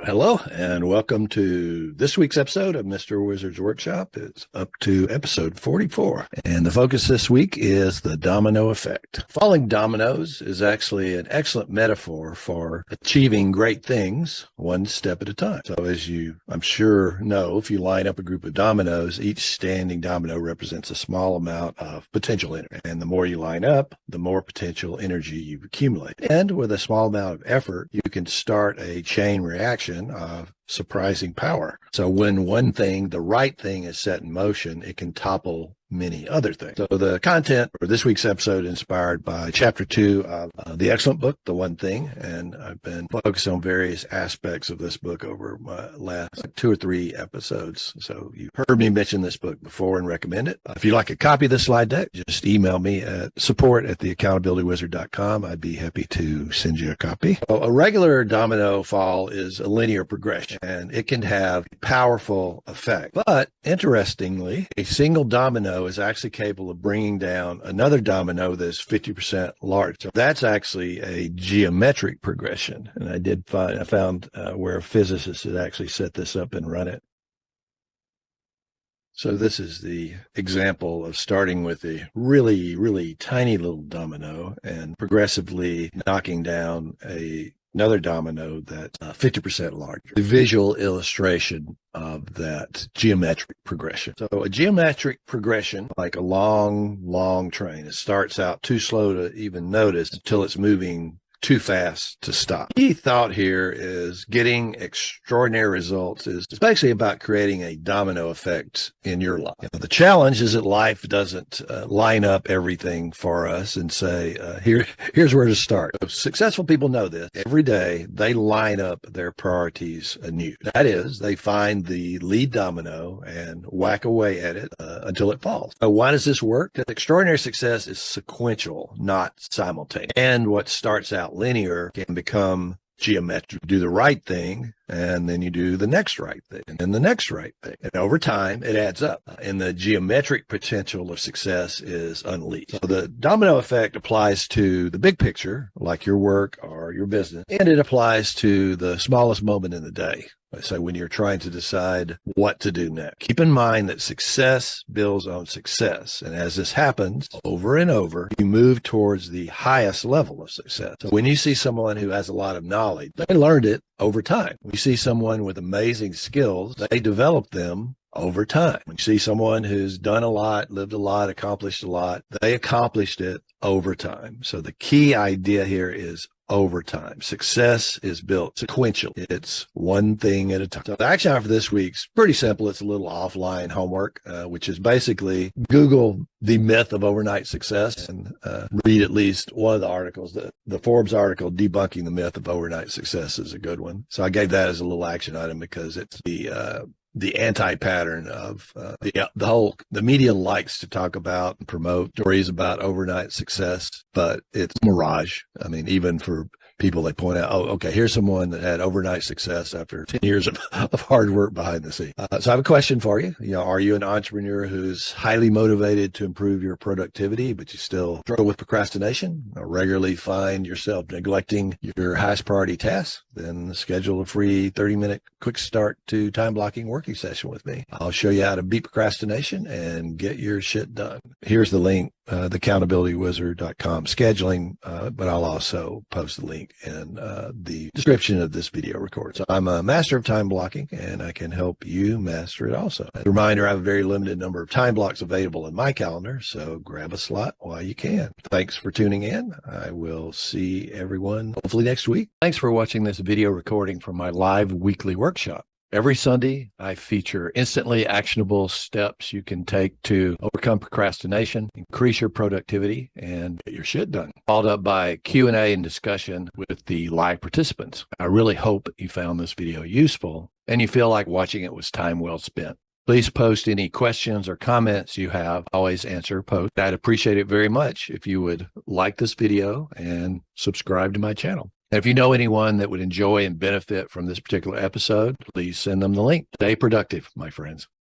Hello, and welcome to this week's episode of Mr. Wizard's Workshop. It's up to episode 44. And the focus this week is the domino effect. Falling dominoes is actually an excellent metaphor for achieving great things one step at a time. So as you, I'm sure, know, if you line up a group of dominoes, each standing domino represents a small amount of potential energy. And the more you line up, the more potential energy you accumulate. And with a small amount of effort, you can start a chain reaction of surprising power. So when one thing, the right thing, is set in motion, it can topple many other things. So the content for this week's episode is inspired by chapter 2 of the excellent book, The One Thing. And I've been focused on various aspects of this book over my last 2 or 3 episodes. So you've heard me mention this book before and recommend it. If you'd like a copy of the slide deck, just email me at support@theaccountabilitywizard.com. I'd be happy to send you a copy. So a regular domino fall is a linear progression, and it can have a powerful effect. But interestingly, a single domino is actually capable of bringing down another domino that's 50% large. So that's actually a geometric progression. And I found where a physicist had actually set this up and run it. So this is the example of starting with a really, really tiny little domino and progressively knocking down another domino that's 50% larger. The visual illustration of that geometric progression. So a geometric progression, like a long, long train, it starts out too slow to even notice until it's moving too fast to stop. The key thought here is getting extraordinary results is basically about creating a domino effect in your life. The challenge is that life doesn't line up everything for us and say, here's where to start. So successful people know this. Every day they line up their priorities anew. That is, they find the lead domino and whack away at it until it falls. So why does this work? Because extraordinary success is sequential, not simultaneous. And what starts out linear can become geometric. Do the right thing, and then you do the next right thing, and then the next right thing. And over time, it adds up. And the geometric potential of success is unleashed. So the domino effect applies to the big picture, like your work or your business, and it applies to the smallest moment in the day. So when you're trying to decide what to do next, keep in mind that success builds on success. And as this happens over and over, you move towards the highest level of success. So when you see someone who has a lot of knowledge, they learned it over time. When you see someone with amazing skills, they develop them over time. When you see someone who's done a lot, lived a lot, accomplished a lot, they accomplished it over time. So the key idea here is over time. Success is built sequentially. It's one thing at a time. So the action item for this week's pretty simple. It's a little offline homework, which is basically Google the myth of overnight success and read at least one of the articles. The Forbes article debunking the myth of overnight success is a good one. So I gave that as a little action item because it's the anti-pattern of the media likes to talk about and promote stories about overnight success, but it's mirage. I mean, even for people, they point out, oh, okay, here's someone that had overnight success after 10 years of hard work behind the scenes. So I have a question for you. Are you an entrepreneur who's highly motivated to improve your productivity, but you still struggle with procrastination or regularly find yourself neglecting your highest priority tasks? Then schedule a free 30-minute quick start to time blocking working session with me. I'll show you how to beat procrastination and get your shit done. Here's the link, theaccountabilitywizard.com scheduling, but I'll also post the link in the description of this video record. So I'm a master of time blocking, and I can help you master it also. As a reminder, I have a very limited number of time blocks available in my calendar, so grab a slot while you can. Thanks for tuning in. I will see everyone hopefully next week. Thanks for watching this video recording from my live weekly workshop. Every Sunday, I feature instantly actionable steps you can take to overcome procrastination, increase your productivity, and get your shit done. Followed up by Q&A and discussion with the live participants. I really hope you found this video useful and you feel like watching it was time well spent. Please post any questions or comments you have. I always answer posts. I'd appreciate it very much if you would like this video and subscribe to my channel. And if you know anyone that would enjoy and benefit from this particular episode, please send them the link. Stay productive, my friends.